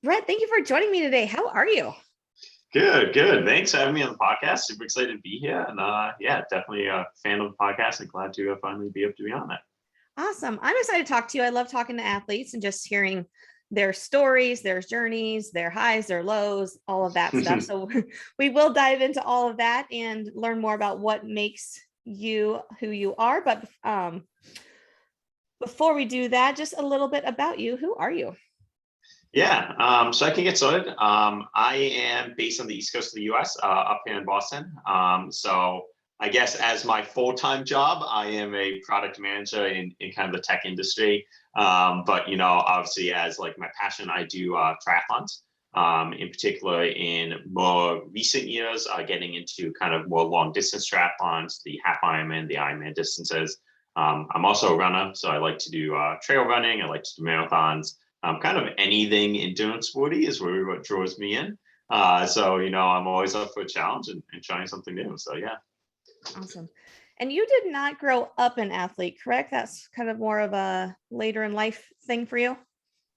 Brett, thank you for joining me today. How are you? Good, good. Thanks for having me on the podcast. Super excited to be here. And yeah, definitely a fan of the podcast and glad to finally be able to be on it. Awesome. I'm excited to talk to you. I love talking to athletes and just hearing their stories, their journeys, their highs, their lows, all of that stuff. So we will dive into all of that and learn more about what makes you who you are. But before we do that, just a little bit about you. Who are you? Yeah, so I can get started. I am based on the East Coast of the US, up here in Boston. So I guess as my full-time job, I am a product manager in kind of the tech industry. But obviously as like my passion, I do triathlons. In particular, in more recent years, getting into kind of more long distance triathlons, the half Ironman, the Ironman distances. I'm also a runner, so I like to do trail running. I like to do marathons. Kind of anything endurance sporty is really what draws me in. I'm always up for a challenge and trying something new. So yeah. Awesome. And you did not grow up an athlete, correct? That's kind of more of a later in life thing for you.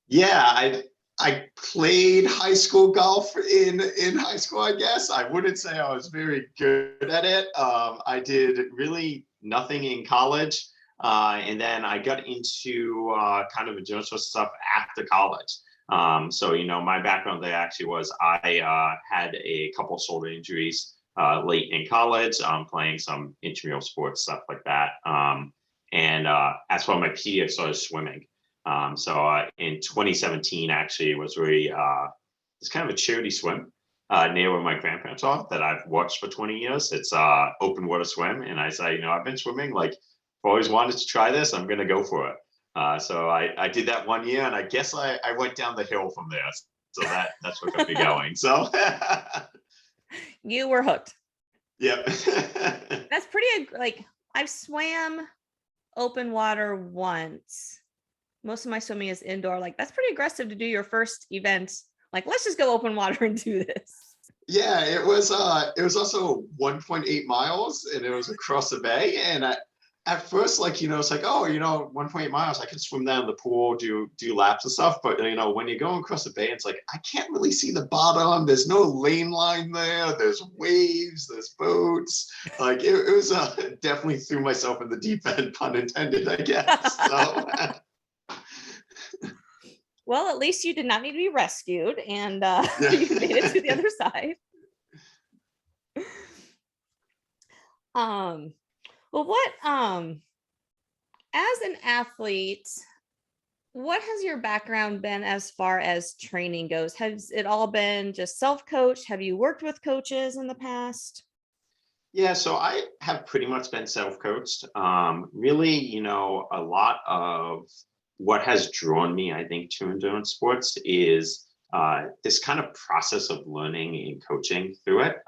Yeah, I played high school golf in high school, I guess. I wouldn't say I was very good at it. I did really nothing in college. And then I got into kind of endurance sports stuff after college. My background there actually was I had a couple shoulder injuries late in college, playing some intramural sports, stuff like that. And as for my PE, I started swimming. In 2017, actually, it was really it's kind of a charity swim near where my grandparents are that I've watched for 20 years. It's open water swim. And I said, I've been swimming, like, I've always wanted to try this. I'm going to go for it. So I did that one year, and I guess I went down the hill from there. So that's what got me going. So You were hooked. Yep. That's pretty, like, I've swam open water once. Most of my swimming is indoor. Like, that's pretty aggressive to do your first event. Like, let's just go open water and do this. Yeah, it was also 1.8 miles, and it was across the bay. And at first, like, it's like, 1.8 miles, I can swim down the pool, do laps and stuff. But when you're going across the bay, it's like I can't really see the bottom. There's no lane line there. There's waves, there's boats. Like it was definitely threw myself in the deep end, pun intended, I guess. So Well, at least you did not need to be rescued, and yeah. you made it to the other side. Well, what as an athlete, what has your background been as far as training goes? Has it all been just self-coached? Have you worked with coaches in the past? Yeah, so I have pretty much been self-coached. Really, a lot of what has drawn me, I think, to endurance sports is this kind of process of learning and coaching through it.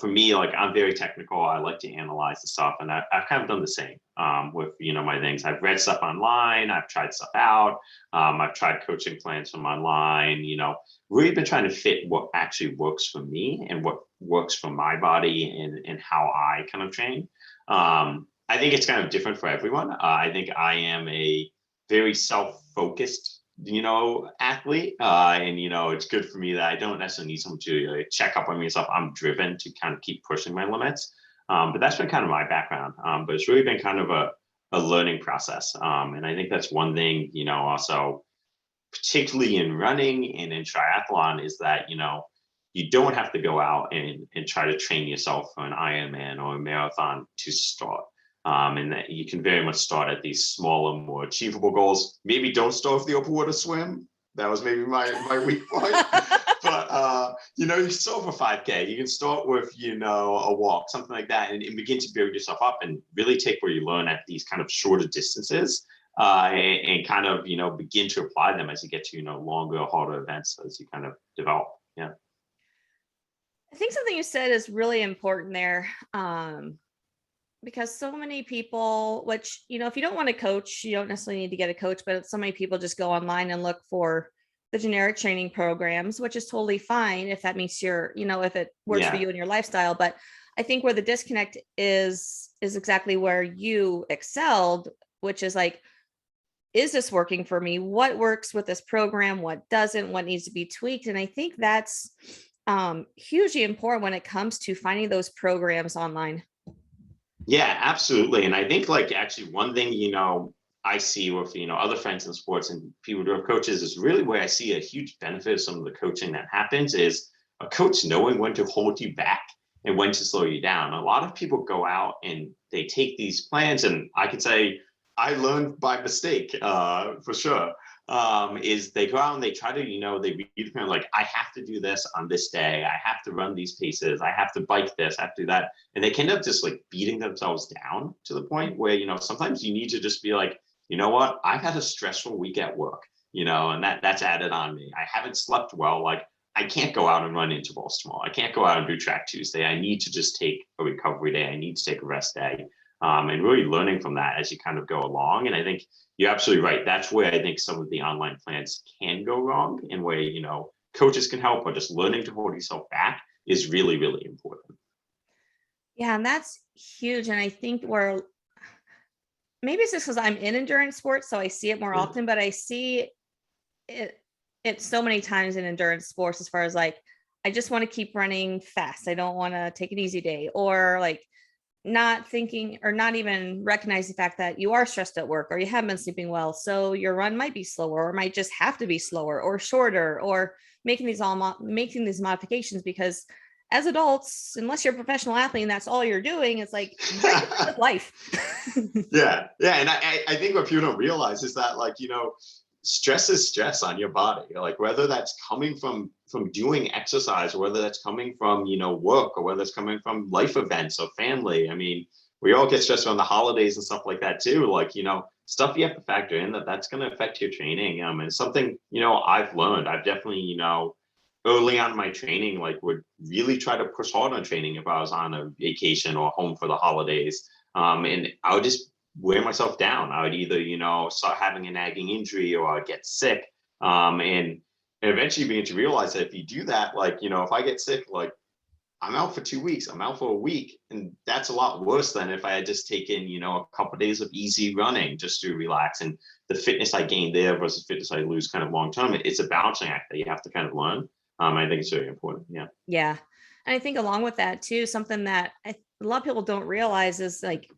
For me, like, I'm very technical. I like to analyze the stuff, and I've kind of done the same with my things. I've read stuff online. I've tried stuff out. I've tried coaching plans from online. Really been trying to fit what actually works for me and what works for my body and how I kind of train. I think it's kind of different for everyone. I think I am a very self-focused athlete. It's good for me that I don't necessarily need someone to check up on me and stuff. I'm driven to kind of keep pushing my limits. But that's been kind of my background. But it's really been kind of a learning process. And I think that's one thing, also, particularly in running and in triathlon, is that, you don't have to go out and try to train yourself for an Ironman or a marathon to start. And that you can very much start at these smaller, more achievable goals. Maybe don't start with the open water swim. That was maybe my weak point. But you can start with a 5K. You can start with a walk, something like that, and begin to build yourself up and really take what you learn at these kind of shorter distances, and kind of begin to apply them as you get to longer, harder events as you kind of develop. Yeah. I think something you said is really important there. Because so many people, which, if you don't want to coach, you don't necessarily need to get a coach, but so many people just go online and look for the generic training programs, which is totally fine if that meets your, if it works for you and your lifestyle. But I think where the disconnect is exactly where you excelled, which is like is this working for me? What works with this program? What doesn't? What needs to be tweaked? And I think that's hugely important when it comes to finding those programs online. Yeah, absolutely. And I think like actually one thing, I see with, other friends in sports and people who are coaches is really where I see a huge benefit of some of the coaching that happens is a coach knowing when to hold you back and when to slow you down. A lot of people go out and they take these plans, and I could say I learned by mistake, for sure. Is they go out and they try to, they read the plan like, I have to do this on this day. I have to run these paces. I have to bike this. I have to do that. And they can end up just like beating themselves down to the point where, sometimes you need to just be like, you know what? I've had a stressful week at work, and that's added on me. I haven't slept well. Like, I can't go out and run intervals tomorrow. I can't go out and do track Tuesday. I need to just take a recovery day. I need to take a rest day. And really learning from that as you kind of go along. And I think you're absolutely right. That's where I think some of the online plans can go wrong, and where, coaches can help, or just learning to hold yourself back is really, really important. Yeah, and that's huge. And I think maybe it's just because I'm in endurance sports, so I see it more often, but I see it so many times in endurance sports, as far as like, I just want to keep running fast. I don't want to take an easy day, or like not thinking or not even recognize the fact that you are stressed at work or you haven't been sleeping well. So your run might be slower, or might just have to be slower or shorter, or making these modifications, because as adults, unless you're a professional athlete and that's all you're doing, it's like life. Yeah. And I think what people don't realize is that, like, stress is stress on your body. Like, whether that's coming from doing exercise, or whether that's coming from, work, or whether it's coming from life events or family. I mean, we all get stressed around the holidays and stuff like that too. Like, stuff you have to factor in that's going to affect your training. And something, I've learned. I've definitely, early on in my training, like, would really try to push hard on training if I was on a vacation or home for the holidays. And I would just wear myself down. I would either, start having a nagging injury, or I'd get sick. And eventually begin to realize that if you do that, like, if I get sick, like, I'm out for 2 weeks, I'm out for a week. And that's a lot worse than if I had just taken, a couple of days of easy running just to relax. And the fitness I gain there versus fitness I lose kind of long term, it's a balancing act that you have to kind of learn. I think it's very important. Yeah. Yeah. And I think along with that too, something that a lot of people don't realize is like,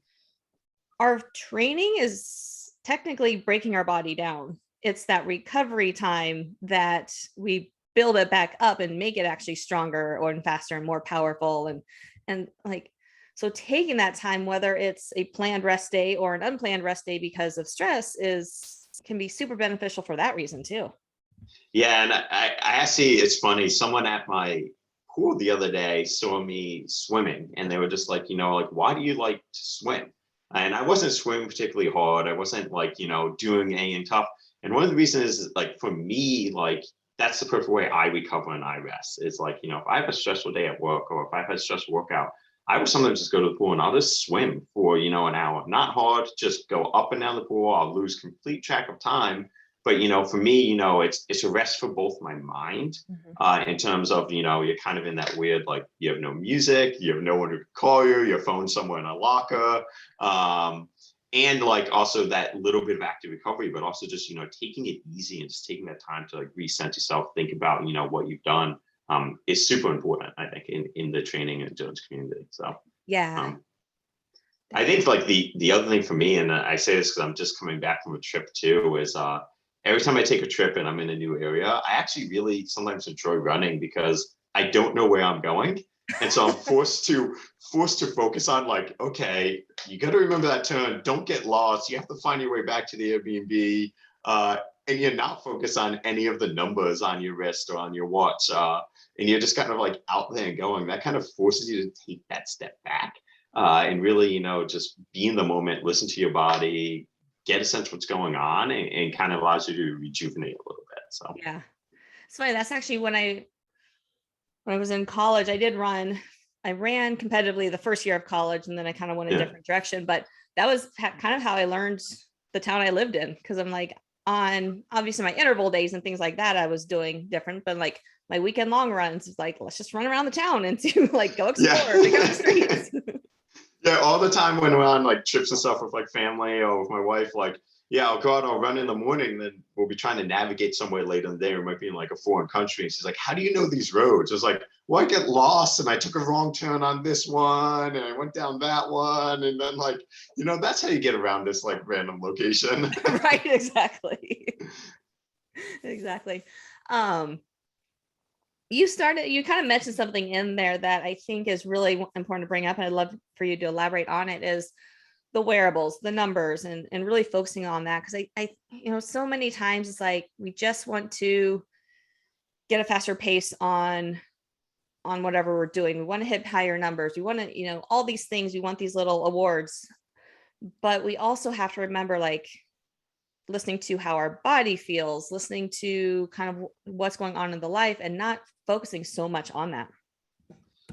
our training is technically breaking our body down. It's that recovery time that we build it back up and make it actually stronger or faster and more powerful. And like, so taking that time, whether it's a planned rest day or an unplanned rest day because of stress, can be super beneficial for that reason too. Yeah, and I actually, it's funny. Someone at my pool the other day saw me swimming, and they were just like, like, why do you like to swim? And I wasn't swimming particularly hard. I wasn't like, doing anything tough. And one of the reasons is like, for me, like, that's the perfect way I recover and I rest. It's like, if I have a stressful day at work, or if I've had a stressful workout, I will sometimes just go to the pool and I'll just swim for, an hour. Not hard, just go up and down the pool. I'll lose complete track of time. But, for me, it's a rest for both my mind, in terms of, you're kind of in that weird, like, you have no music, you have no one to call you, your phone's somewhere in a locker. And like also that little bit of active recovery, but also just, taking it easy and just taking that time to like reset yourself, think about, what you've done, is super important, I think, in the training and endurance community. So, Yeah. I think like the other thing for me, and I say this because I'm just coming back from a trip too, is every time I take a trip and I'm in a new area, I actually really sometimes enjoy running because I don't know where I'm going. And so I'm forced to focus on like, okay, you got to remember that turn. Don't get lost. You have to find your way back to the Airbnb. And you're not focused on any of the numbers on your wrist or on your watch. And you're just kind of like out there and going. That kind of forces you to take that step back, and really, just be in the moment, listen to your body, get a sense of what's going on, and kind of allows you to rejuvenate a little bit. So Yeah. It's funny. That's actually when I was in college, I ran competitively the first year of college, and then I kind of went a different direction. But that was kind of how I learned the town I lived in. Cause I'm like, on obviously my interval days and things like that, I was doing different, but like my weekend long runs is like, let's just run around the town and do like, go explore, pick up the streets. Yeah, all the time when we're on like trips and stuff with like family or with my wife, like, yeah, I'll go out, I'll run in the morning, then we'll be trying to navigate somewhere later in the day. We might be in like a foreign country. And she's like, how do you know these roads? I was like, well, I get lost and I took a wrong turn on this one and I went down that one. And then like, that's how you get around this like random location. Right, exactly. Exactly. Um, you kind of mentioned something in there that I think is really important to bring up, and I'd love for you to elaborate on it, is the wearables, the numbers, and really focusing on that. Because so many times it's like we just want to get a faster pace on whatever we're doing. We want to hit higher numbers. We want to, all these things. We want these little awards, but we also have to remember, like, listening to how our body feels, listening to kind of what's going on in the life, and not focusing so much on that.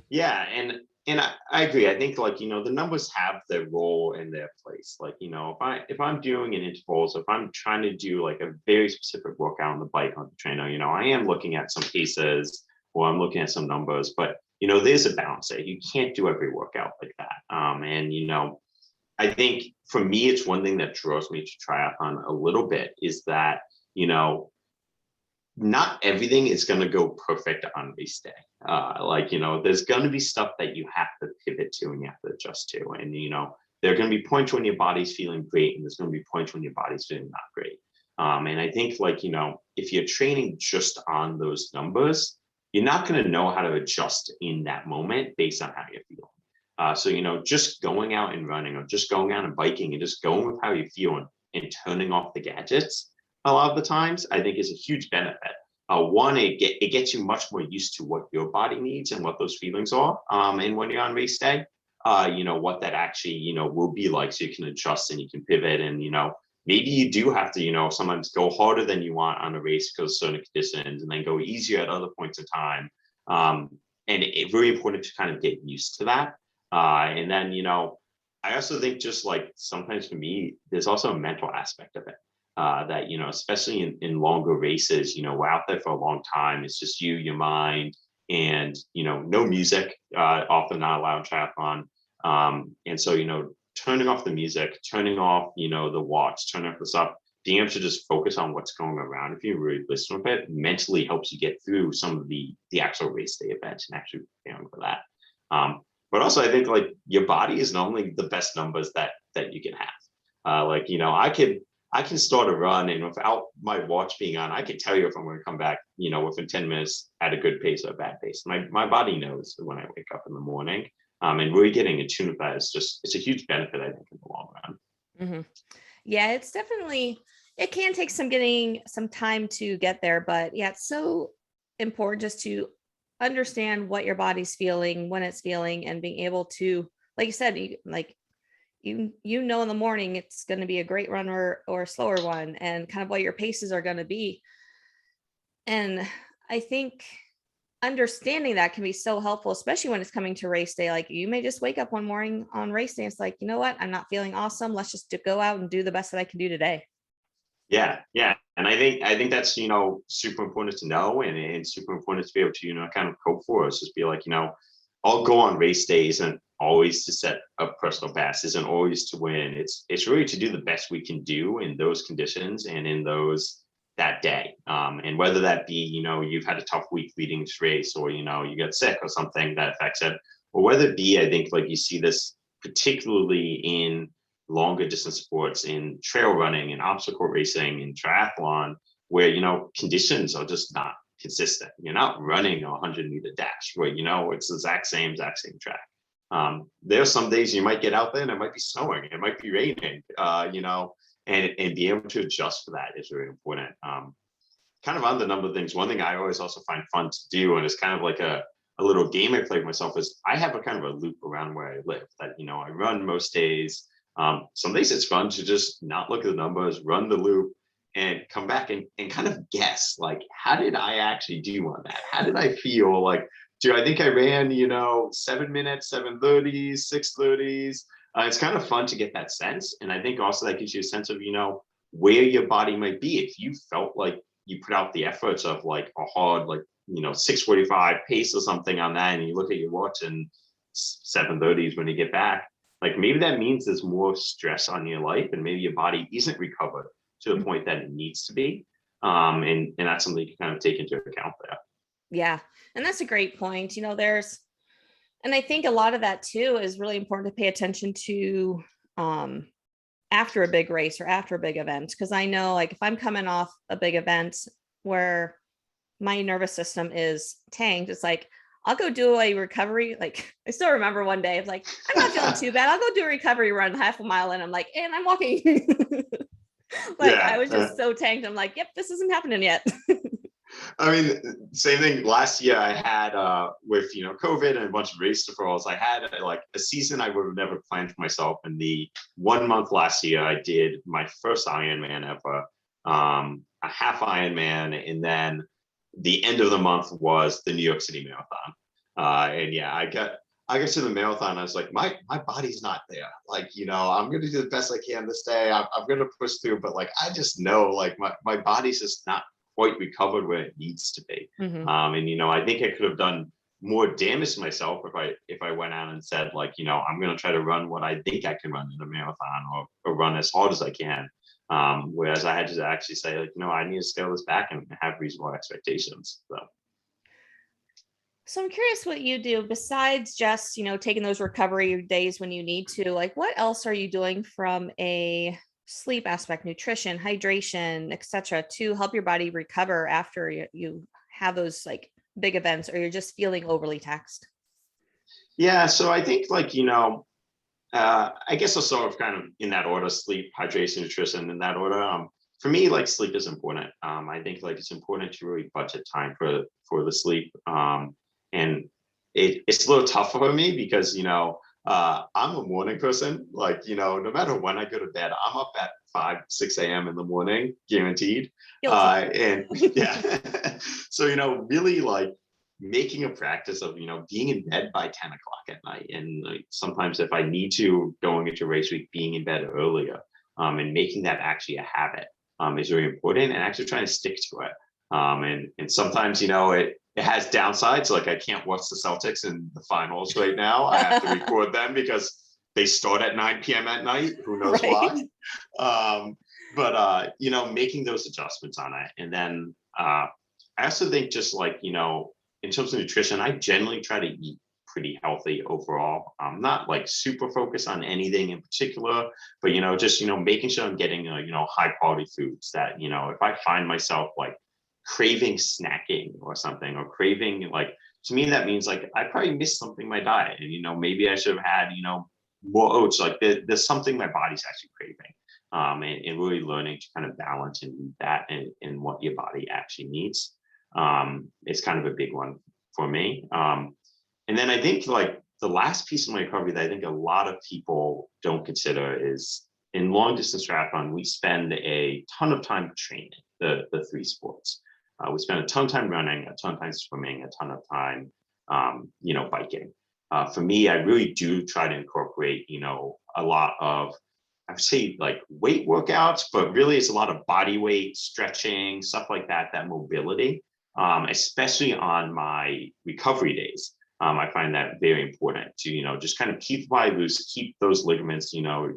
Yeah, and I agree. I think like the numbers have their role and their place. Like if I'm doing an intervals, if I'm trying to do like a very specific workout on the bike on the trainer, I am looking at some paces or I'm looking at some numbers. But there's a balance there. You can't do every workout like that. And I think for me, it's one thing that draws me to triathlon a little bit is that not everything is going to go perfect on race day. There's going to be stuff that you have to pivot to and you have to adjust to. And, there are going to be points when your body's feeling great and there's going to be points when your body's feeling not great. And I think if you're training just on those numbers, you're not going to know how to adjust in that moment based on how you're feeling. So, just going out and running or just going out and biking and just going with how you feel and turning off the gadgets a lot of the times, I think is a huge benefit. One, it gets you much more used to what your body needs and what those feelings are. And when you're on race day, what that actually, will be like, so you can adjust and you can pivot and, maybe you do have to, sometimes go harder than you want on a race because of certain conditions and then go easier at other points in time. And it's very important to kind of get used to that. And then, I also think just like sometimes for me, there's also a mental aspect of it. That, especially in longer races, we're out there for a long time. It's just you, your mind, and, no music, often not allowed in triathlon. And so, turning off the music, turning off, the watch, turning off the stuff, being able to just focus on what's going around. If you really listen to it, mentally helps you get through some of the actual race day events and actually preparing for that. But also I think like your body is normally the best numbers that you can have. I can start a run and without my watch being on, I can tell you if I'm going to come back, within 10 minutes at a good pace or a bad pace. My body knows when I wake up in the morning. And really getting in tune with that it's a huge benefit, I think, in the long run. Mm-hmm. Yeah, it can take getting some time to get there, but yeah, it's so important just to understand what your body's feeling, when it's feeling, and being able to, like you said, in the morning it's going to be a great run or a slower one, and kind of what your paces are going to be. And I think understanding that can be so helpful, especially when it's coming to race day. Like you may just wake up one morning on race day, it's like, you know what, I'm not feeling awesome, let's just go out and do the best that I can do today. Yeah, and I think that's super important to know, and super important to be able to kind of cope for us. Just be like, I'll go on race day isn't always to set a personal best, isn't always to win. It's really to do the best we can do in those conditions and in that day. And whether that be, you've had a tough week leading this race, or, you get sick or something that affects it, or whether it be, I think like you see this particularly in longer distance sports, in trail running and obstacle racing and triathlon, where, conditions are just not consistent. You're not running a 100-meter dash where, it's the exact same track. There are some days you might get out there and it might be snowing, it might be raining, and be able to adjust for that is really important. Kind of on the number of things, one thing I always also find fun to do, and it's kind of like a little game I play with myself, is I have a kind of a loop around where I live that, I run most days. Some days it's fun to just not look at the numbers, run the loop, and come back and kind of guess, like, how did I actually do on that? How did I feel? Like, I think I ran, 7 minutes, 7:30s, 6:30s. It's kind of fun to get that sense. And I think also that gives you a sense of, where your body might be. If you felt like you put out the efforts of like a hard, like, 6:45 pace or something on that, and you look at your watch and 7:30s when you get back, like maybe that means there's more stress on your life and maybe your body isn't recovered to the point that it needs to be. And that's something you can kind of take into account there. Yeah. And that's a great point. And I think a lot of that too is really important to pay attention to um, after a big race or after a big event. Cause I know like if I'm coming off a big event where my nervous system is tanked, it's like, I'll go do a recovery. Like I still remember one day, it's like, I'm not feeling too bad. I'll go do a recovery run half a mile. And I'm like, and I'm walking. Like I Yeah. was just so tanked. I'm like, yep, this isn't happening yet. I mean, same thing. Last year I had with COVID and a bunch of race deferrals. I had like a season I would have never planned for myself. And the 1 month last year, I did my first Ironman ever, a half Ironman, and then the end of the month was the New York City Marathon. And yeah, I got to the marathon. I was like, my body's not there. Like, I'm going to do the best I can this day. I'm going to push through, but like, I just know like my body's just not quite recovered where it needs to be. Mhm. And I think I could have done more damage to myself if I went out and said like, I'm going to try to run what I think I can run in a marathon or run as hard as I can. Whereas I had to actually say like, I need to scale this back and have reasonable expectations. So I'm curious what you do besides just, taking those recovery days when you need to. Like, what else are you doing from a sleep aspect, nutrition, hydration, etc., to help your body recover after you have those like big events or you're just feeling overly taxed? Yeah, so I think like, I guess I'll sort of kind of in that order: sleep, hydration, nutrition, in that order. For me, like sleep is important. I think like it's important to really budget time for the sleep. And it's a little tough for me because I'm a morning person. Like no matter when I go to bed, I'm up at 5, 6 a.m. in the morning, guaranteed. Guilty. And yeah, so really like making a practice of being in bed by 10 o'clock at night, and like sometimes if I need to going into race week, being in bed earlier, and making that actually a habit is really important, and actually trying to stick to it. And sometimes it has downsides, like I can't watch the Celtics in the finals right now. I have to record them because they start at 9 p.m. at night. Who knows Right. why? But making those adjustments on it. And then I also think just like in terms of nutrition, I generally try to eat pretty healthy overall. I'm not like super focused on anything in particular, but just making sure I'm getting high quality foods that if I find myself like craving snacking or something, or craving like, to me that means like I probably missed something in my diet, and maybe I should have had more oats. Like there's something my body's actually craving. And really learning to kind of balance and eat that and what your body actually needs. It's kind of a big one for me. And then I think like the last piece of my recovery that I think a lot of people don't consider is in long distance triathlon, we spend a ton of time training the three sports. We spend a ton of time running, a ton of time swimming, a ton of time, biking. For me, I really do try to incorporate, a lot of, I would say like weight workouts, but really it's a lot of body weight, stretching, stuff like that, that mobility, especially on my recovery days. I find that very important to, just kind of keep the body loose, keep those ligaments, a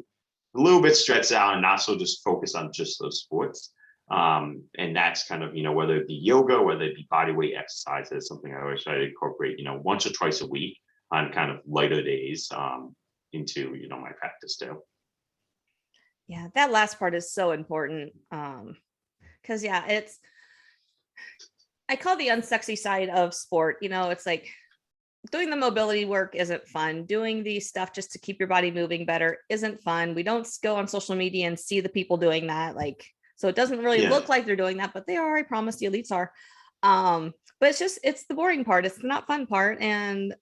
little bit stretched out and not so just focus on just those sports. And that's kind of, whether it be yoga, whether it be body weight exercises, something I always try to incorporate, once or twice a week on kind of lighter days into, my practice too. Yeah, that last part is so important. Because I call the unsexy side of sport. It's like doing the mobility work isn't fun. Doing the stuff just to keep your body moving better isn't fun. We don't go on social media and see the people doing that. Like, so it doesn't really look like they're doing that, but they are. I promise the elites are. But it's the boring part. It's the not fun part. And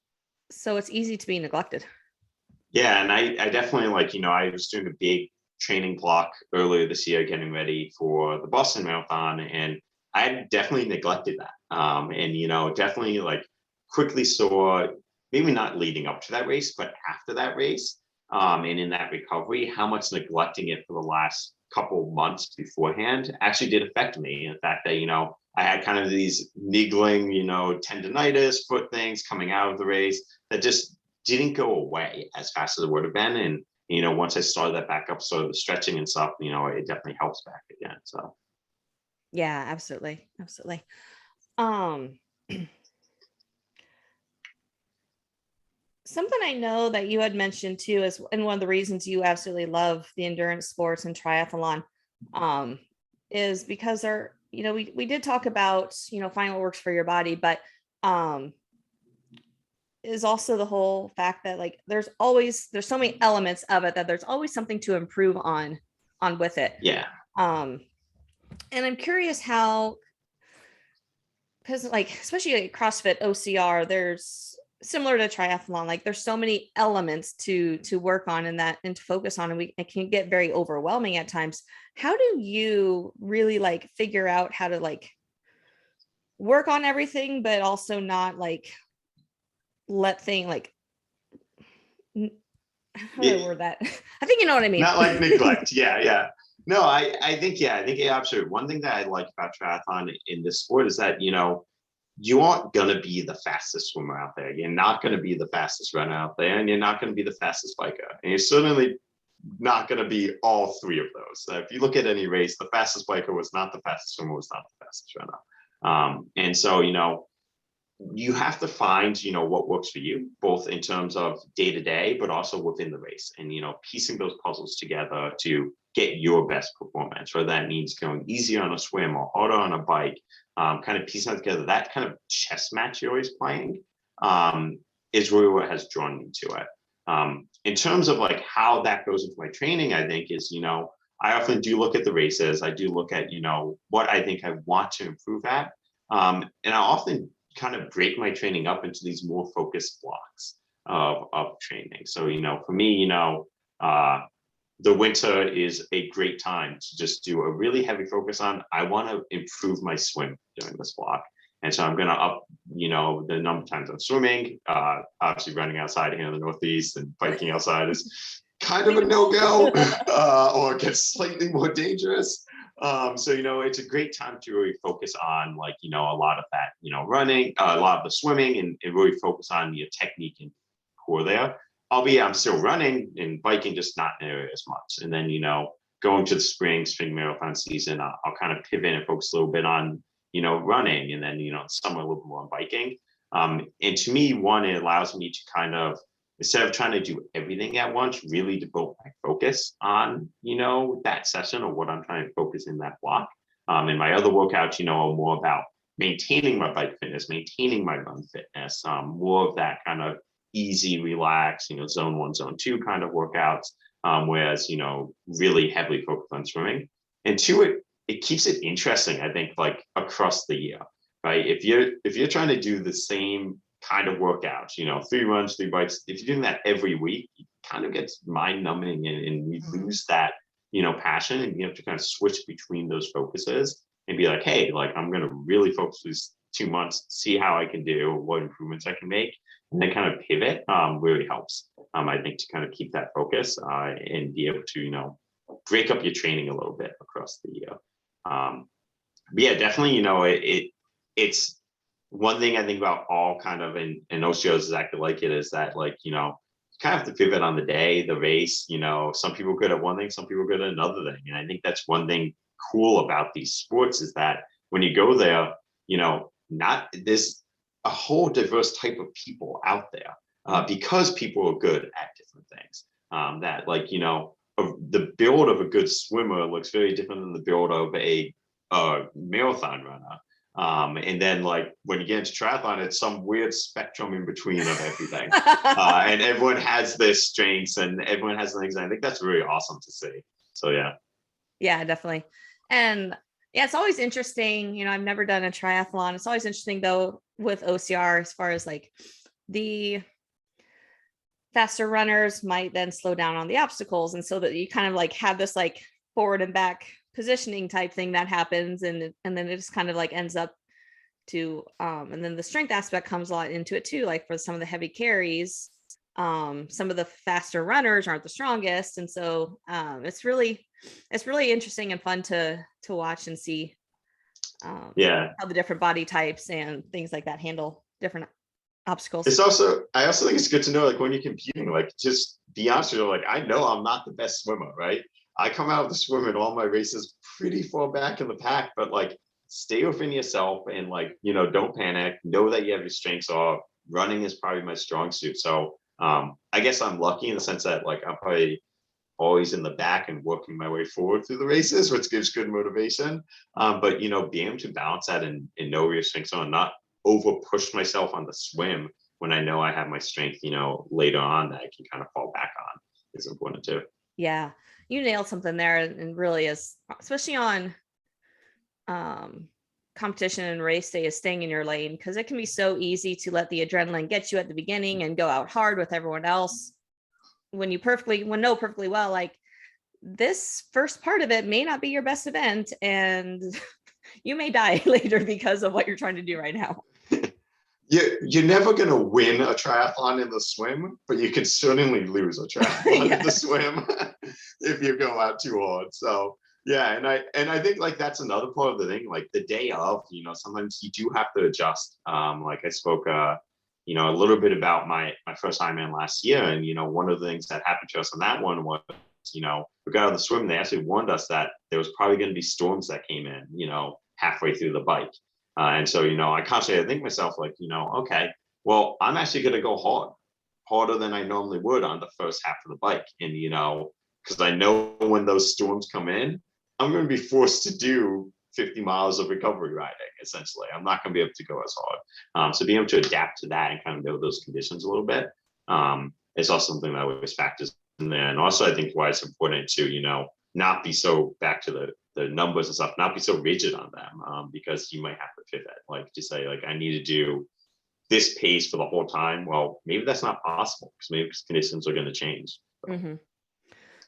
so it's easy to be neglected. Yeah. And I definitely like, I was doing a big training block earlier this year, getting ready for the Boston Marathon. And I definitely neglected that. And, definitely like quickly saw, maybe not leading up to that race, but after that race, and in that recovery, how much neglecting it for the last couple months beforehand actually did affect me. In the fact that, I had kind of these niggling, tendonitis, foot things coming out of the race that just didn't go away as fast as it would have been. And, once I started that back up, sort of the stretching and stuff, it definitely helps back again. So, Yeah, absolutely. Absolutely. Um, Something I know that you had mentioned too is, and one of the reasons you absolutely love the endurance sports and triathlon, um, is because we did talk about, finding what works for your body, but um, is also the whole fact that like there's so many elements of it that there's always something to improve on with it. yeah. Um, and I'm curious how, because like especially like CrossFit OCR, there's similar to triathlon, like there's so many elements to work on and that and to focus on, and it can get very overwhelming at times. How do you really like figure out how to like work on everything, but also not like let thing like how do I Yeah. word that? I think you know what I mean. Not like neglect. Yeah, yeah. No, I think yeah, absolutely. One thing that I like about triathlon in this sport is that, you aren't gonna be the fastest swimmer out there. You're not gonna be the fastest runner out there, and you're not gonna be the fastest biker. And you're certainly not gonna be all three of those. If you look at any race, the fastest biker was not the fastest swimmer, was not the fastest runner. And so, you have to find what works for you, both in terms of day to day but also within the race, and piecing those puzzles together to get your best performance, whether that means going easier on a swim or harder on a bike. Kind of piecing that together, that kind of chess match you're always playing, is really what has drawn me to it. In terms of like how that goes into my training, I think is, I often do look at the races. I do look at what I think I want to improve at, and I often kind of break my training up into these more focused blocks of training. So, for me, uh, the winter is a great time to just do a really heavy focus on, I want to improve my swim during this block. And so I'm going to up, the number of times I'm swimming. Obviously, running outside here in the Northeast and biking outside is kind of a no-go, or gets slightly more dangerous. So, it's a great time to really focus on like, a lot of that, running, a lot of the swimming, and really focus on your technique and core there. Albeit I'm still running and biking, just not nearly as much. And then, going to the spring marathon season, I'll kind of pivot and focus a little bit on, running, and then, summer a little bit more on biking. And to me, one, it allows me to kind of, instead of trying to do everything at once, really devote my focus on, that session or what I'm trying to focus in that block. And my other workouts, are more about maintaining my bike fitness, maintaining my run fitness, more of that kind of easy, relax, zone 1, zone 2 kind of workouts. Whereas, really heavily focused on swimming. And two, it keeps it interesting, I think, like across the year, right? If you're trying to do the same kind of workouts, 3 runs, 3 bikes, if you're doing that every week, it kind of gets mind numbing, and we lose that, passion, and you have to kind of switch between those focuses and be like, hey, like I'm going to really focus these 2 months, see how I can do, what improvements I can make, and then kind of pivot really helps, I think, to kind of keep that focus, and be able to, break up your training a little bit across the year. But yeah, definitely, it's one thing I think about all kind of, and OCO is exactly like it, is that like, you kind of have to pivot on the day, the race, some people are good at one thing, some people are good at another thing. And I think that's one thing cool about these sports, is that when you go there, not there's a whole diverse type of people out there, because people are good at different things. That like, the build of a good swimmer looks very different than the build of a marathon runner. And then like when you get into triathlon, it's some weird spectrum in between of everything. And everyone has their strengths and everyone has things. I think that's really awesome to see. So yeah. Yeah, definitely. And yeah, it's always interesting. I've never done a triathlon. It's always interesting though with OCR, as far as like the faster runners might then slow down on the obstacles. And so that you kind of like have this like forward and back positioning type thing that happens. And then it just kind of like ends up to, and then the strength aspect comes a lot into it too. Like for some of the heavy carries, some of the faster runners aren't the strongest. And so it's really interesting and fun to watch and see Yeah. how the different body types and things like that handle different obstacles. It's also, I also think it's good to know, like when you're competing, like just be honest with you, like I know I'm not the best swimmer, right? I come out of the swim in all my races pretty far back in the pack, but like stay within yourself and like, don't panic. Know that you have your strengths are running is probably my strong suit. So I guess I'm lucky in the sense that like I'm probably always in the back and working my way forward through the races, which gives good motivation. But being able to balance that and know where your strengths are, and not over push myself on the swim when I know I have my strength, later on that I can kind of fall back on is important too. Yeah, you nailed something there, and really is, especially on um, competition and race day, is staying in your lane, because it can be so easy to let the adrenaline get you at the beginning and go out hard with everyone else when know perfectly well, like this first part of it may not be your best event, and you may die later because of what you're trying to do right now. You're never going to win a triathlon in the swim, but you can certainly lose a triathlon in the swim if you go out too hard. So yeah, and I think like that's another part of the thing. Like the day of, sometimes you do have to adjust. Like I spoke, a little bit about my first Ironman last year, and one of the things that happened to us on that one was, we got out of the swim. They actually warned us that there was probably going to be storms that came in, halfway through the bike. And so, I constantly think to myself, like, okay, well, I'm actually going to go harder than I normally would on the first half of the bike. And, because I know when those storms come in, I'm going to be forced to do 50 miles of recovery riding, essentially. I'm not going to be able to go as hard. So being able to adapt to that and kind of know those conditions a little bit is also something that always factors in there. And also, I think why it's important to, not be so back to the numbers and stuff, not be so rigid on them, because you might have to pivot, like to say, like, I need to do this pace for the whole time. Well, maybe that's not possible because maybe conditions are going to change. Mm-hmm.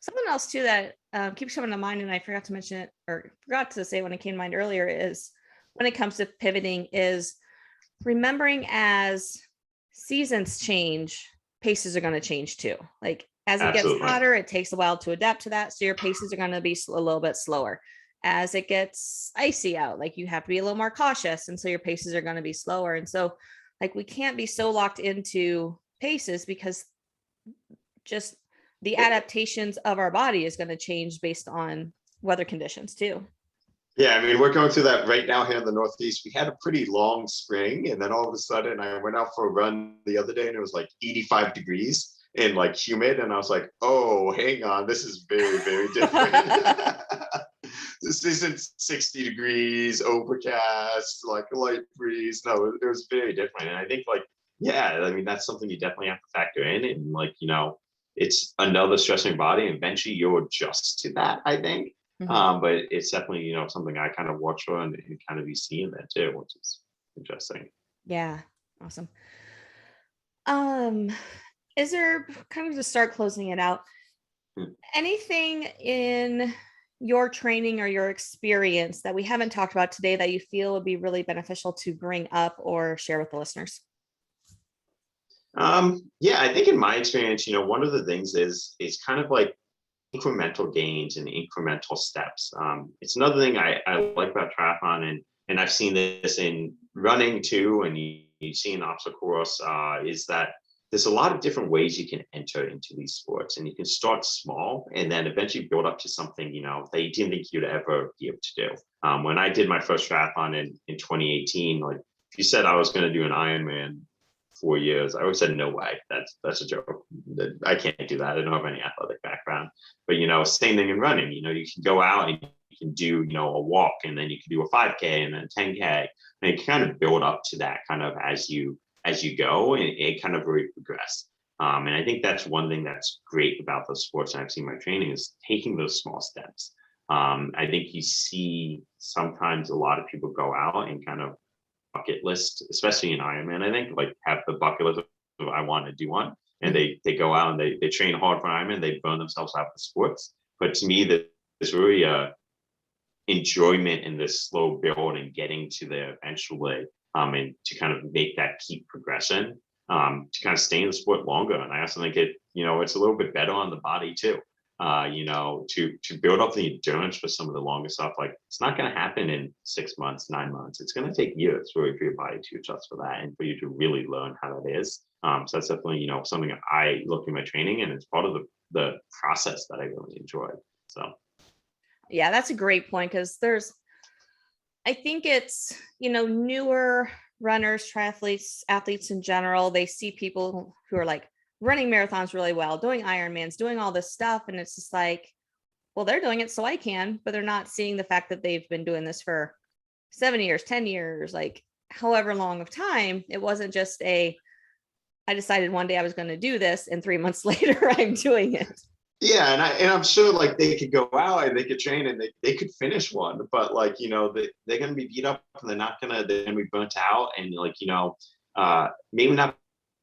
Something else too that keeps coming to mind, and I forgot to mention it, or forgot to say when it came to mind earlier, is when it comes to pivoting, is remembering as seasons change, paces are going to change too. Like as it gets Absolutely. hotter, it takes a while to adapt to that. So your paces are going to be a little bit slower. As it gets icy out, like you have to be a little more cautious. And so your paces are going to be slower. And so like we can't be so locked into paces, because just the adaptations of our body is going to change based on weather conditions too. Yeah, I mean, we're going through that right now here in the Northeast. We had a pretty long spring, and then all of a sudden I went out for a run the other day and it was like 85 degrees and like humid. And I was like, oh, hang on, this is very, very different. This isn't 60 degrees, overcast, like a light breeze. No, it was very different. And I think like, yeah, I mean, that's something you definitely have to factor in. And like, it's another stressing body. And eventually you'll adjust to that, I think. Mm-hmm. But it's definitely, something I kind of watch for and kind of be seeing that too, which is interesting. Yeah. Awesome. Um, is there, kind of to start closing it out, Hmm. anything in your training or your experience that we haven't talked about today that you feel would be really beneficial to bring up or share with the listeners? Yeah, I think in my experience, one of the things is kind of like incremental gains and incremental steps. It's another thing I like about triathlon, and I've seen this in running too, and you see in obstacle course, is that there's a lot of different ways you can enter into these sports, and you can start small and then eventually build up to something that you didn't think you'd ever be able to do. When I did my first triathlon in 2018, like if you said I was going to do an Ironman 4 years, I always said no way. That's a joke. I can't do that. I don't have any athletic background. But same thing in running. You can go out and you can do a walk, and then you can do a 5K and then 10K, and you can kind of build up to that kind of as you go, and it kind of really progress. And I think that's one thing that's great about those sports, and I've seen my training, is taking those small steps. I think you see sometimes a lot of people go out and kind of bucket list, especially in Ironman, I think, like have the bucket list of I want to do one. And they go out and they train hard for Ironman, they burn themselves out for sports. But to me, there's really a enjoyment in this slow build and getting to there eventually, and to kind of make that keep progression, to kind of stay in the sport longer. And I also think it's a little bit better on the body too. to build up the endurance for some of the longer stuff. Like it's not going to happen in 6 months, 9 months. It's going to take years for your body to adjust for that and for you to really learn how that is. So that's definitely, something I look in my training, and it's part of the process that I really enjoy. So. Yeah, that's a great point, because I think it's, newer runners, triathletes, athletes in general, they see people who are like running marathons really well, doing Ironmans, doing all this stuff. And it's just like, well, they're doing it, so I can, but they're not seeing the fact that they've been doing this for 7 years, 10 years, like however long of time. It wasn't just I decided one day I was going to do this, and 3 months later I'm doing it. Yeah, and I'm sure like they could go out and they could train and they could finish one, but like they're gonna be beat up and they're gonna be burnt out, and like maybe not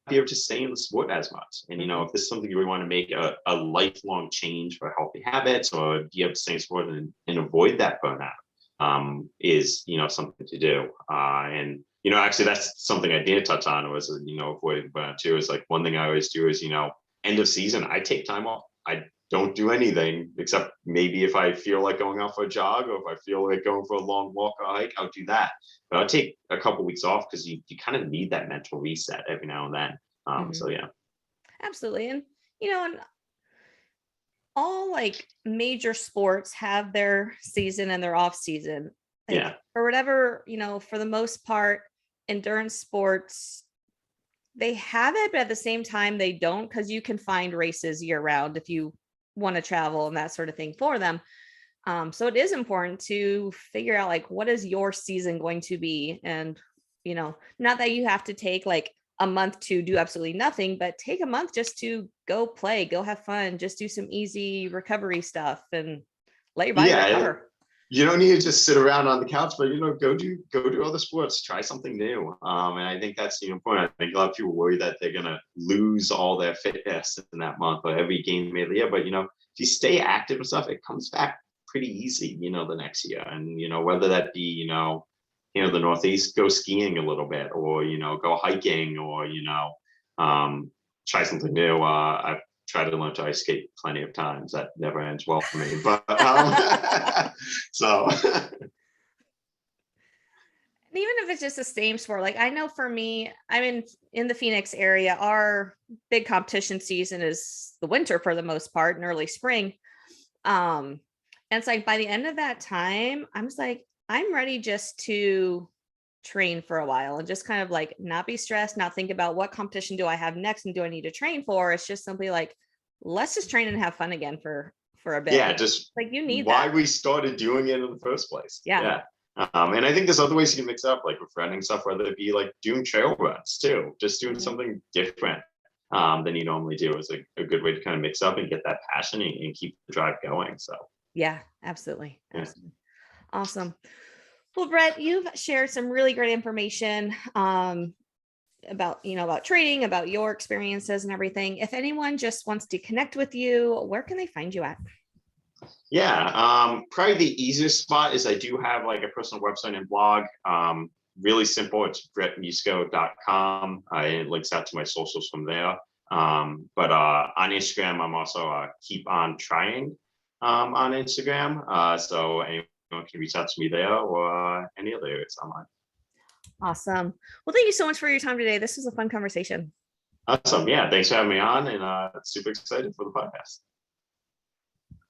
be able to stay in the sport as much. And if this is something you really want to make a lifelong change for healthy habits, or be able to stay in sport and avoid that burnout, is something to do. And actually that's something I did touch on, was avoiding burnout too. Is like one thing I always do is end of season I take time off. I don't do anything except maybe if I feel like going out for a jog, or if I feel like going for a long walk or hike, I'll do that. But I'll take a couple weeks off, because you kind of need that mental reset every now and then. So yeah. Absolutely. And, and all like major sports have their season and their off season. Like, Yeah. or whatever, for the most part, endurance sports, they have it, but at the same time they don't, because you can find races year round if you want to travel and that sort of thing for them. So it is important to figure out like, what is your season going to be? And, not that you have to take like a month to do absolutely nothing, but take a month just to go play, go have fun, just do some easy recovery stuff and let your body recover. You don't need to just sit around on the couch, but go do other sports, try something new. And I think that's the important. I think a lot of people worry that they're gonna lose all their fitness in that month or every game they made the year. But if you stay active and stuff, it comes back pretty easy, the next year. And whether that be the Northeast, go skiing a little bit, or go hiking, or try something new. I've tried to learn to ice skate plenty of times. That never ends well for me, but so. And even if it's just the same sport, like I know for me, I'm in the Phoenix area, our big competition season is the winter for the most part, and early spring. And it's like by the end of that time, I'm just like, I'm ready just to train for a while and just kind of like not be stressed, not think about what competition do I have next and do I need to train for. It's just simply like, let's just train and have fun again for a bit. Yeah, just like you need why that. we started doing it in the first place. Yeah. And I think there's other ways you can mix up, like with running stuff, whether it be like doing trail runs too, just doing something different than you normally do is a good way to kind of mix up and get that passion and keep the drive going. So yeah, absolutely. Awesome. Well, Brett, you've shared some really great information about training, about your experiences and everything. If anyone just wants to connect with you, where can they find you at? Yeah, probably the easiest spot is I do have like a personal website and blog. Really simple. It's brettmusco.com. It links out to my socials from there. But on Instagram, I'm also keep on trying on Instagram. So anyone can reach out to me there, or any other areas online. Awesome. Well, thank you so much for your time today. This was a fun conversation. Awesome. Yeah. Thanks for having me on, and super excited for the podcast.